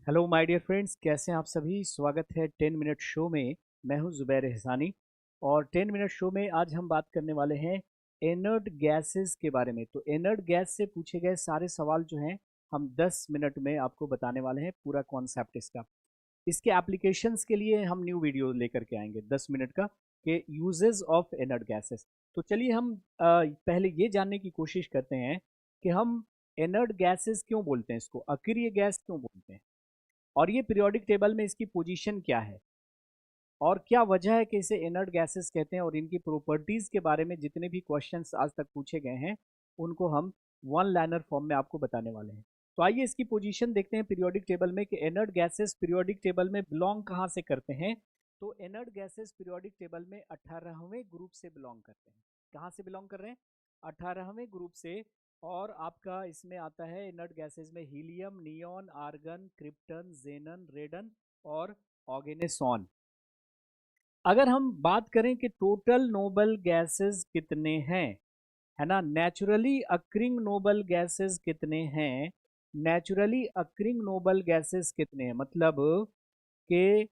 Hello my dear friends, कैसे हैं आप सभी। स्वागत है 10 मिनट शो में। मैं हूं जुबैर एहसानी और 10 मिनट शो में आज हम बात करने वाले हैं इनर्ट गैसेस के बारे में। तो इनर्ट गैस से पूछे गए सारे सवाल जो हैं हम 10 मिनट में आपको बताने वाले हैं, पूरा कॉन्सेप्ट इसका। इसके एप्लीकेशंस के लिए हम न्यू वीडियो लेकर के आएंगे 10 मिनट का, कि यूजेस ऑफ इनर्ट गैसेस। तो चलिए हम पहले ये जानने की कोशिश करते हैं कि हम इनर्ट गैसेस क्यों बोलते हैं, इसको अक्रिय गैस क्यों बोलते हैं, और ये पीरियोडिक टेबल में इसकी पोजीशन क्या है, और क्या वजह है कि इसे इनर्ट गैसेस कहते हैं, और इनकी प्रॉपर्टीज के बारे में जितने भी क्वेश्चंस आज तक पूछे गए हैं उनको हम वन लाइनर फॉर्म में आपको बताने वाले हैं। तो आइए इसकी पोजीशन देखते हैं पीरियोडिक टेबल में कि इनर्ट गैसेस पीरियोडिक टेबल में बिलोंग कहाँ से करते हैं। तो इनर्ट गैसेस पीरियोडिक टेबल में 18वें ग्रुप से बिलोंग करते हैं। कहाँ से बिलोंग कर रहे हैं? 18वें ग्रुप से। और आपका इसमें आता है इनर्ट गैसेस में हीलियम, नियॉन, आर्गन, क्रिप्टन, जेनन, रेडन और ऑर्गेनेसॉन। अगर हम बात करें कि टोटल नोबल गैसेस कितने हैं, है ना, नेचुरली अक्रिंग नोबल गैसेस कितने हैं, नेचुरली अक्रिंग नोबल गैसेस कितने हैं, मतलब कि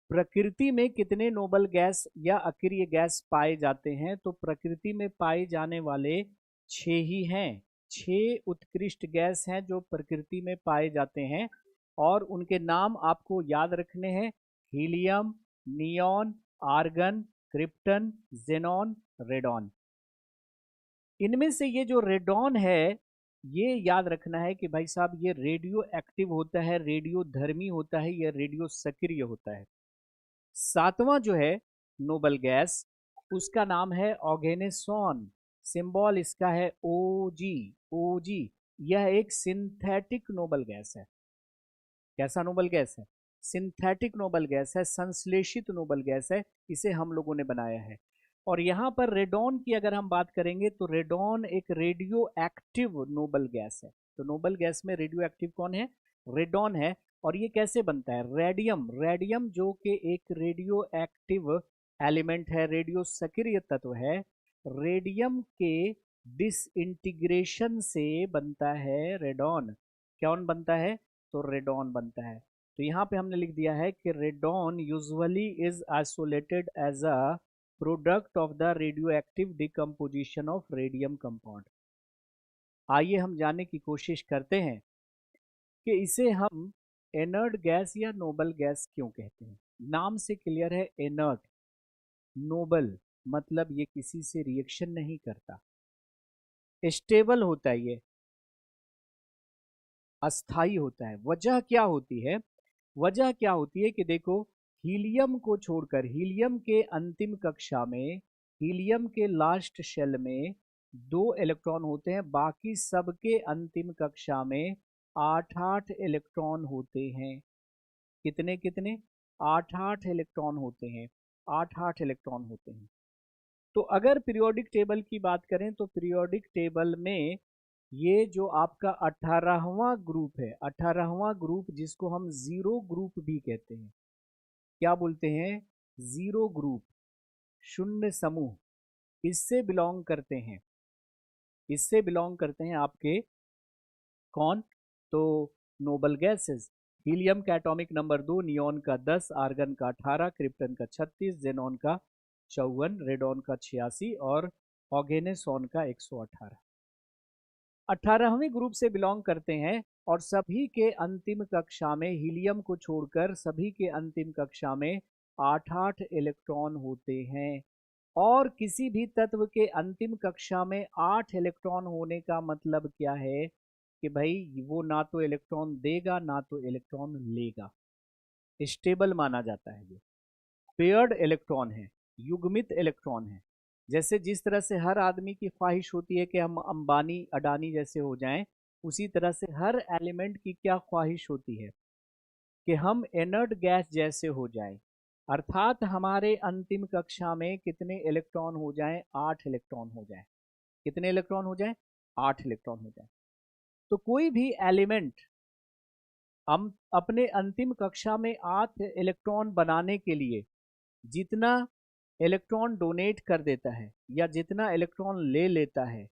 प्रकृति में कितने नोबल गैस या अक्रिय गैस पाए जाते हैं। तो प्रकृति में पाए जाने वाले 6 ही हैं। 6 उत्कृष्ट गैस हैं जो प्रकृति में पाए जाते हैं, और उनके नाम आपको याद रखने हैं। Helium, neon, argon, krypton, xenon, radon. इनमें से ये जो रेडॉन है, ये याद रखना है कि भाई साहब ये रेडियो एक्टिव होता है, रेडियो धर्मी होता है, ये रेडियो सक्रिय होता है। 7वां जो है नोबल गैस, उसका नाम है ऑर्गेनेसॉन। सिंबल इसका है ओजी। ओजी, यह एक सिंथेटिक नोबल गैस है। कैसा नोबल गैस है? सिंथेटिक नोबल गैस है, संश्लेषित नोबल गैस है। इसे हम लोगों ने बनाया है। और यहाँ पर रेडॉन की अगर हम बात करेंगे तो रेडॉन एक रेडियो एक्टिव नोबल गैस है। तो नोबल गैस में रेडियो एक्टिव कौन है? रेडॉन है। और ये कैसे बनता है? रेडियम, रेडियम जो कि एक रेडियो एक्टिव एलिमेंट है, रेडियो सक्रिय तत्व है। रेडियम के डिसइंटीग्रेशन से बनता है रेडॉन। कौन बनता है? तो रेडॉन बनता है। तो यहाँ पे हमने लिख दिया है कि radon usually is isolated as a product of the radioactive decomposition of radium compound. आइए हम जानने की कोशिश करते हैं कि इसे हम इनर्ट गैस या नोबल गैस क्यों कहते हैं। नाम से क्लियर है, इनर्ट। नोबल मतलब ये किसी से रिएक्शन नहीं करता। स्टेबल होता है, ये अस्थाई होता है। वजह क्या होती है? वजह क्या होती है कि देखो, हीलियम को छोड़कर, हीलियम के अंतिम कक्षा में, हीलियम के लास्ट शेल में 2 इलेक्ट्रॉन होते हैं, बाकी सबके अंतिम कक्षा में 8-8 इलेक्ट्रॉन होते हैं। कितने कितने? 8-8 इलेक्ट्रॉन होते हैं। 8-8 इलेक्ट्रॉन होते हैं। तो अगर पीरियोडिक टेबल की बात करें तो पीरियोडिक टेबल में ये जो आपका 18वां ग्रुप है, 18वां ग्रुप जिसको हम जीरो ग्रुप भी कहते हैं, क्या बोलते हैं? जीरो ग्रुप, शून्य समूह, इससे बिलोंग करते हैं। इससे बिलोंग करते हैं आपके कौन? तो नोबल गैसेस। हीलियम का एटॉमिक नंबर 2, नियॉन का 10, आर्गन का 18, क्रिप्टन का 36, जेनॉन का 54, रेडॉन का 86 और ऑर्गेनेसॉन का 118। 18वें ग्रुप से बिलोंग करते हैं। और सभी के अंतिम कक्षा में, हीलियम को छोड़कर सभी के अंतिम कक्षा में 8-8 इलेक्ट्रॉन होते हैं। और किसी भी तत्व के अंतिम कक्षा में 8 इलेक्ट्रॉन होने का मतलब क्या है? कि भाई वो ना तो इलेक्ट्रॉन देगा ना तो इलेक्ट्रॉन लेगा। स्टेबल माना जाता है। ये पेयर्ड इलेक्ट्रॉन है, युग्मित इलेक्ट्रॉन है। जैसे जिस तरह से हर आदमी की ख्वाहिश होती है कि हम अंबानी अडानी जैसे हो जाएं, उसी तरह से हर एलिमेंट की क्या ख्वाहिश होती है? कि हम इनर्ट गैस जैसे हो जाएं। अर्थात हमारे अंतिम कक्षा में कितने इलेक्ट्रॉन हो जाएं? 8 इलेक्ट्रॉन हो जाएं। कितने इलेक्ट्रॉन हो जाएं? 8 इलेक्ट्रॉन हो जाएं। तो कोई भी एलिमेंट हम अपने अंतिम कक्षा में 8 इलेक्ट्रॉन बनाने के लिए जितना इलेक्ट्रॉन डोनेट कर देता है, या जितना इलेक्ट्रॉन ले लेता है,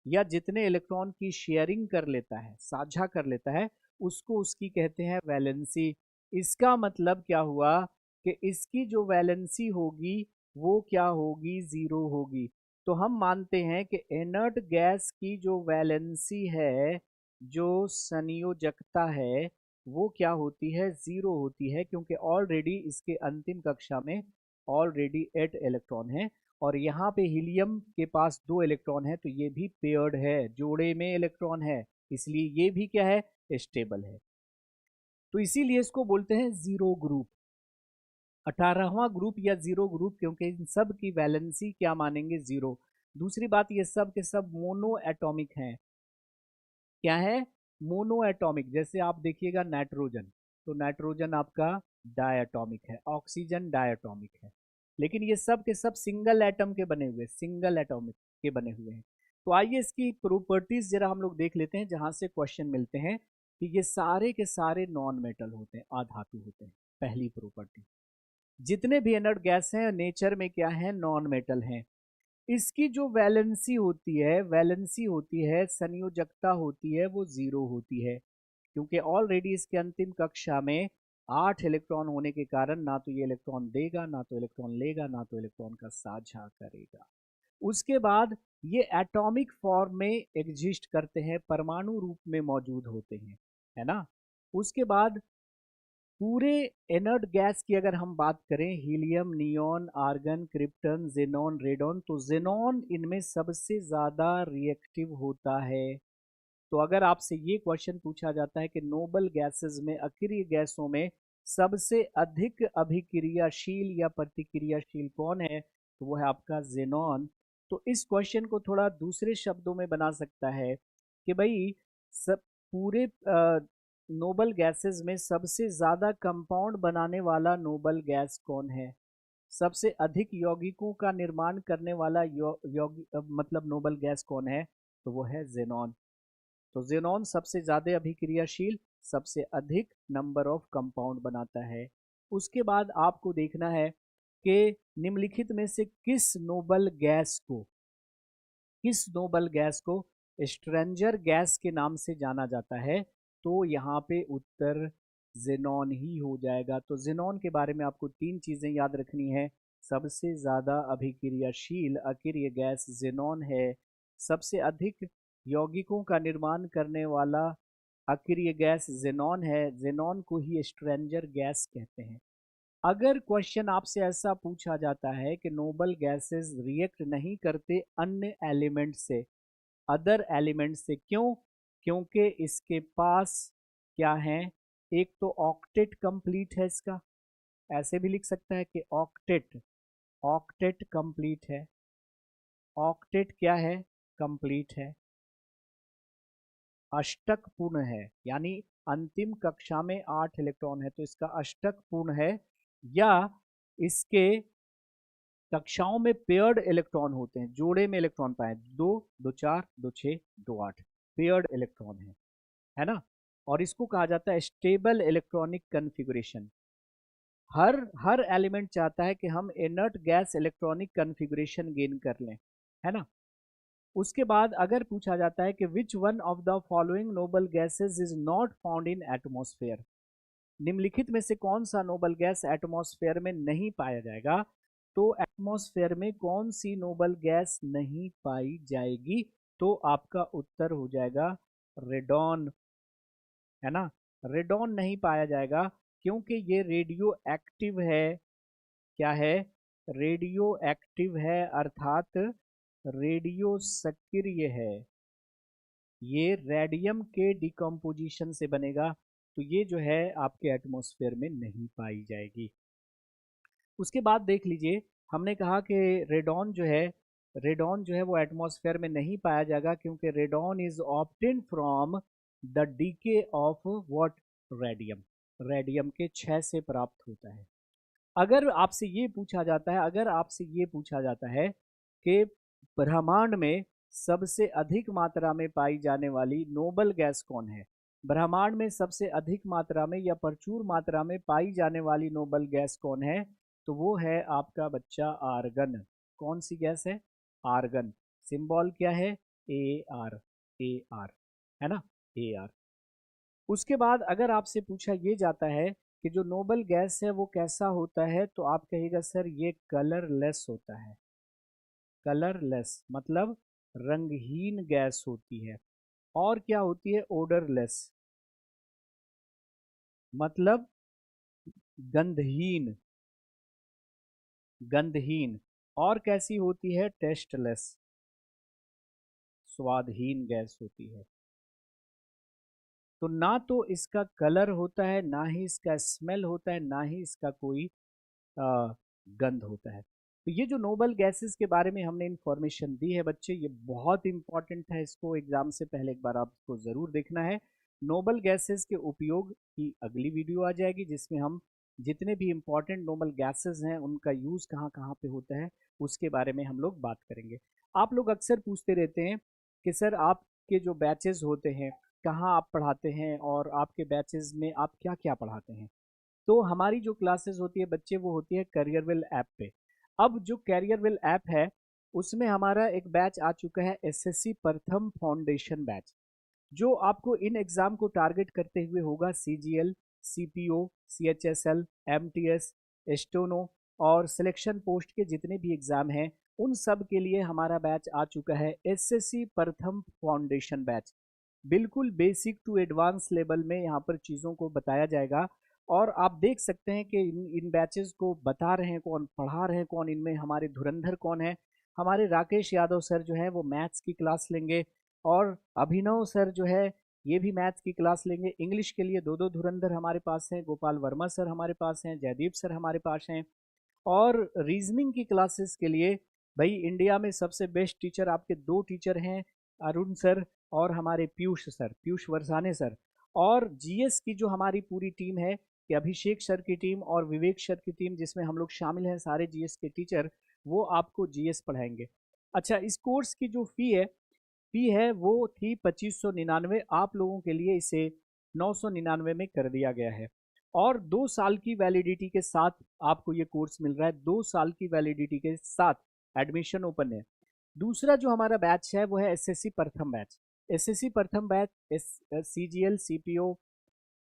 या जितने इलेक्ट्रॉन की शेयरिंग कर लेता है, साझा कर लेता है, उसको उसकी कहते हैं वैलेंसी। इसका मतलब क्या हुआ कि इसकी जो वैलेंसी होगी वो क्या होगी, जीरो होगी। तो हम मानते हैं कि इनर्ट गैस की जो वैलेंसी है, जो संयोजकता है, वो क्या होती है, जीरो होती है, क्योंकि ऑलरेडी इसके अंतिम कक्षा में ऑलरेडी 8 इलेक्ट्रॉन है और यहाँ पे हीलियम के पास 2 इलेक्ट्रॉन है, तो ये भी पेयर्ड है, जोड़े में इलेक्ट्रॉन है, इसलिए ये भी क्या है, स्टेबल है। तो इसीलिए इसको बोलते हैं जीरो ग्रुप, 18वां ग्रुप या जीरो ग्रुप, क्योंकि इन सब की वैलेंसी क्या मानेंगे, जीरो। दूसरी बात, ये सब के सब मोनो एटॉमिक हैं। क्या है, मोनो एटॉमिक। जैसे आप देखिएगा नाइट्रोजन, तो नाइट्रोजन आपका डायटॉमिक है, ऑक्सीजन डायटॉमिक है, लेकिन ये सब के सब सिंगल एटम के बने हुए, सिंगल एटॉमिक के बने हुए हैं। तो आइए इसकी प्रॉपर्टीज जरा हम लोग देख लेते हैं, जहां से क्वेश्चन मिलते हैं कि ये सारे के सारे नॉन मेटल होते हैं, अधातु होते हैं। पहली प्रॉपर्टी, जितने भी इनर्ट गैस हैं नेचर में क्या है, नॉन मेटल हैं। इसकी जो वैलेंसी होती है, वैलेंसी होती है, संयोजकता होती है, वो जीरो होती है, क्योंकि ऑलरेडी इसके अंतिम कक्षा में 8 इलेक्ट्रॉन होने के कारण ना तो ये इलेक्ट्रॉन देगा, ना तो इलेक्ट्रॉन लेगा, ना तो इलेक्ट्रॉन का साझा करेगा। उसके बाद ये एटॉमिक फॉर्म में एग्जिस्ट करते हैं, परमाणु रूप में मौजूद होते हैं, है ना। उसके बाद पूरे इनर्ट गैस की अगर हम बात करें, helium, neon, argon, krypton, xenon, radon, तो जेनॉन इनमें सबसे ज्यादा रिएक्टिव होता है। तो अगर आपसे ये क्वेश्चन पूछा जाता है कि नोबल गैसेस में, अक्रिय गैसों में सबसे अधिक अभिक्रियाशील या प्रतिक्रियाशील कौन है, तो वो है आपका जेनॉन। तो इस क्वेश्चन को थोड़ा दूसरे शब्दों में बना सकता है कि भाई सब पूरे नोबल गैसेस में सबसे ज़्यादा कंपाउंड बनाने वाला नोबल गैस कौन है, सबसे अधिक यौगिकों का निर्माण करने वाला मतलब नोबल गैस कौन है, तो वो है जेनॉन। तो जेनॉन सबसे ज़्यादा अभिक्रियाशील, सबसे अधिक नंबर ऑफ कंपाउंड बनाता है। उसके बाद आपको देखना है कि निम्नलिखित में से किस नोबल गैस को स्ट्रेंजर गैस के नाम से जाना जाता है, तो यहाँ पे उत्तर जेनॉन ही हो जाएगा। तो जेनॉन के बारे में आपको 3 चीज़ें याद रखनी है। सबसे ज़्यादा अभिक्रियाशील अक्रिय गैस जेनॉन है, सबसे अधिक यौगिकों का निर्माण करने वाला अक्रिय गैस जेनॉन है, जेनॉन को ही स्ट्रेंजर गैस कहते हैं। अगर क्वेश्चन आपसे ऐसा पूछा जाता है कि नोबल गैसेस रिएक्ट नहीं करते अन्य एलिमेंट से, अदर एलिमेंट से, क्यों, क्योंकि इसके पास क्या है, एक तो ऑक्टेट कंप्लीट है इसका, ऐसे भी लिख सकता है कि ऑक्टेट, ऑक्टेट कंप्लीट है। ऑक्टेट क्या है, कंप्लीट है। अष्टक पूर्ण है, यानी अंतिम कक्षा में 8 इलेक्ट्रॉन है तो इसका अष्टक पूर्ण है, या इसके कक्षाओं में पेयर्ड इलेक्ट्रॉन होते हैं, जोड़े में इलेक्ट्रॉन पाए, 2 2 4 2 6 2 8, पेयर्ड इलेक्ट्रॉन है ना। और इसको कहा जाता है स्टेबल इलेक्ट्रॉनिक कन्फिगुरेशन। हर एलिमेंट चाहता है कि हम inert gas electronic configuration gain कर लें, है ना। उसके बाद अगर पूछा जाता है कि which one of the following noble gases is not found in atmosphere, निम्नलिखित में से कौन सा नोबल गैस एटमॉस्फेयर में नहीं पाया जाएगा, तो एटमॉस्फेयर में कौन सी नोबल गैस नहीं पाई जाएगी, तो आपका उत्तर हो जाएगा रेडॉन, है ना। रेडॉन नहीं पाया जाएगा क्योंकि ये रेडियो एक्टिव है। क्या है, रेडियो एक्टिव है, अर्थात रेडियो सक्रिय है, ये रेडियम के डिकम्पोजिशन से बनेगा, तो ये जो है आपके एटमॉस्फेयर में नहीं पाई जाएगी। उसके बाद देख लीजिए, हमने कहा कि रेडॉन जो है वो एटमॉस्फेयर में नहीं पाया जाएगा क्योंकि radon is obtain from the DK of what, radium, radium के क्षय से प्राप्त होता है। अगर आपसे ये पूछा जाता है कि ब्रह्मांड में सबसे अधिक मात्रा में पाई जाने वाली नोबल गैस कौन है, ब्रह्मांड में सबसे अधिक मात्रा में या प्रचुर मात्रा में पाई जाने वाली नोबल गैस कौन है, तो वो है आपका बच्चा आर्गन। कौन सी गैस है, आर्गन। सिंबल क्या है, ए आर, ए आर, है ना, ए आर। उसके बाद अगर आपसे पूछा ये जाता है कि जो नोबल गैस है वो कैसा होता है, तो आप कहिएगा सर ये कलरलेस होता है। कलरलेस मतलब रंगहीन गैस होती है। और क्या होती है? ओडरलेस मतलब गंधहीन। गंधहीन। और कैसी होती है? टेस्टलेस, स्वादहीन गैस होती है। तो ना तो इसका कलर होता है, ना ही इसका स्मेल होता है, ना ही इसका कोई आ, गंध होता है। तो ये जो नोबल गैसेस के बारे में हमने इंफॉर्मेशन दी है बच्चे, ये बहुत इंपॉर्टेंट है। इसको एग्जाम से पहले एक बार आपको ज़रूर देखना है। नोबल गैसेस के उपयोग की अगली वीडियो आ जाएगी, जिसमें हम जितने भी इंपॉर्टेंट नोबल गैसेस हैं उनका यूज़ कहाँ कहाँ पे होता है उसके बारे में हम लोग बात करेंगे। आप लोग अक्सर पूछते रहते हैं कि सर आपके जो बैचेस होते हैं कहाँ आप पढ़ाते हैं, और आपके बैचेस में आप क्या क्या पढ़ाते हैं। तो हमारी जो क्लासेस होती है बच्चे वो होती है करियरविल ऐप पे। अब जो करियरविल ऐप है उसमें हमारा एक बैच आ चुका है एसएससी प्रथम फाउंडेशन बैच, जो आपको इन एग्ज़ाम को टारगेट करते हुए होगा सीजीएल, सीपीओ, सीएचएसएल, एमटीएस, एस्टोनो और सिलेक्शन पोस्ट के जितने भी एग्ज़ाम हैं उन सब के लिए हमारा बैच आ चुका है एसएससी प्रथम फाउंडेशन बैच। बिल्कुल बेसिक टू एडवांस लेवल में यहाँ पर चीज़ों को बताया जाएगा। और आप देख सकते हैं कि इन बैचेस को बता रहे हैं कौन, पढ़ा रहे हैं कौन, इनमें हमारे धुरंधर कौन है। हमारे राकेश यादव सर जो है वो मैथ्स की क्लास लेंगे, और अभिनव सर जो है ये भी मैथ्स की क्लास लेंगे। इंग्लिश के लिए दो दो धुरंधर हमारे पास हैं, गोपाल वर्मा सर हमारे पास हैं, जयदीप सर हमारे पास हैं। और रीजनिंग की क्लासेस के लिए भाई इंडिया में सबसे बेस्ट टीचर आपके दो टीचर हैं, अरुण सर और हमारे पीयूष सर, पीयूष वरसाने सर। और जीएस की जो हमारी पूरी टीम है कि अभिषेक सर की टीम और विवेक सर की टीम, जिसमें हम लोग शामिल हैं सारे जीएस के टीचर, वो आपको जीएस पढ़ाएंगे। अच्छा, इस कोर्स की जो फी है वो थी 2599। आप लोगों के लिए इसे 999 में कर दिया गया है। और 2 साल की वैलिडिटी के साथ आपको ये कोर्स मिल रहा है। 2 साल की वैलिडिटी के साथ एडमिशन ओपन है। दूसरा जो हमारा बैच है वो है एसएससी प्रथम बैच। एसएससी प्रथम batch CGL, CPO,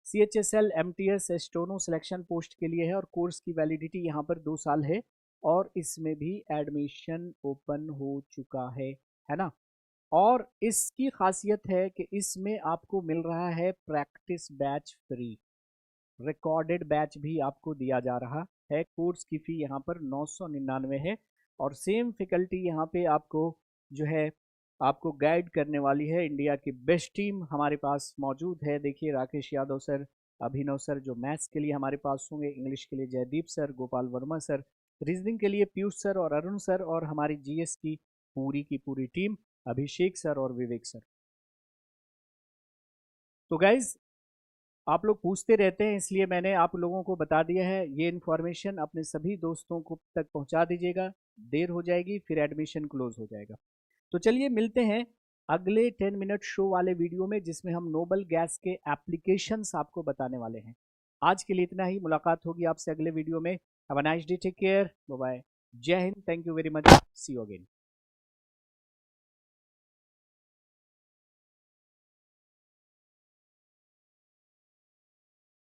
CHSL, MTS, एस्टोनो सिलेक्शन पोस्ट के लिए है, और कोर्स की वैलिडिटी यहाँ पर 2 साल है। और इसमें भी एडमिशन ओपन हो चुका है ना। और इसकी खासियत है कि इसमें आपको मिल रहा है practice batch free, recorded batch भी आपको दिया जा रहा है। कोर्स की फ़ी यहाँ पर 999 है। और सेम फैकल्टी यहाँ पे आपको जो है आपको गाइड करने वाली है। इंडिया की बेस्ट टीम हमारे पास मौजूद है। देखिए राकेश यादव सर, अभिनव सर जो मैथ्स के लिए हमारे पास होंगे, इंग्लिश के लिए Jaideep sir, Gopal Verma sir, reasoning के लिए पीयूष सर और अरुण सर, और हमारी जीएस की पूरी टीम अभिषेक सर और विवेक सर। तो गाइज आप लोग पूछते रहते हैं, इसलिए मैंने आप लोगों को बता दिया है। ये इन्फॉर्मेशन अपने सभी दोस्तों को तक पहुंचा दीजिएगा, देर हो जाएगी फिर एडमिशन क्लोज हो जाएगा। तो चलिए मिलते हैं अगले 10 मिनट शो वाले वीडियो में, जिसमें हम नोबल गैस के एप्लीकेशंस आपको बताने वाले हैं। आज के लिए इतना ही, मुलाकात होगी आपसे अगले वीडियो में। Have a nice day, take care, bye bye, जय हिंद, thank you very much, see you again.